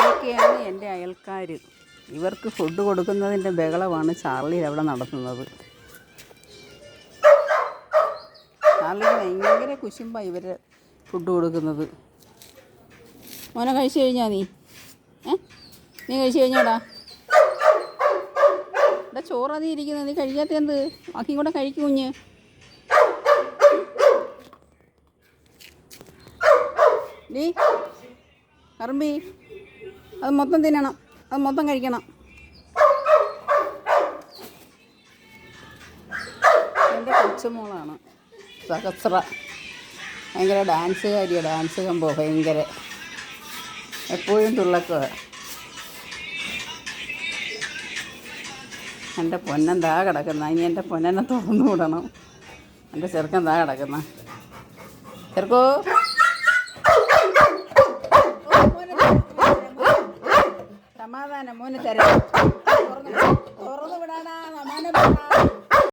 ഇതൊക്കെയാണ് എൻ്റെ അയൽക്കാർ. ഇവർക്ക് ഫുഡ് കൊടുക്കുന്നതിൻ്റെ ബഹളമാണ് ചാർലി അവിടെ നടത്തുന്നത്. ചാർലിക്ക് ഭയങ്കര കുശുമ്പാണ് ഇവർ ഫുഡ് കൊടുക്കുന്നത്. മോനെ കഴിച്ചു കഴിഞ്ഞാൽ നീ കഴിച്ചു കഴിഞ്ഞാടാ? ഇവിടെ ചോറതി ഇരിക്കുന്നത്, നീ കഴിക്കാത്ത എന്ത്? ബാക്കിയും കൂടെ കഴിക്കും കുഞ്ഞ്. നീ കറമ്പി അത് മൊത്തം തിന്നണം, അത് മൊത്തം കഴിക്കണം. എൻ്റെ കൊച്ചുമോളാണ് സഹസ്ര. ഭയങ്കര ഡാൻസുകാരിയാണ്, ഡാൻസ് കമ്പോ ഭയങ്കര, എപ്പോഴും തുള്ളക്കുക. എൻ്റെ പൊന്നൻ താ കിടക്കുന്ന, ഇനി എൻ്റെ പൊന്നനെ തുറന്നു വിടണം. എൻ്റെ ചെറുക്കൻ താ കിടക്കുന്ന. ചെറുക്കോ സമാധാനം, മോനെ തരാം. തുറന്നു വിടാനാ സമാധാനം.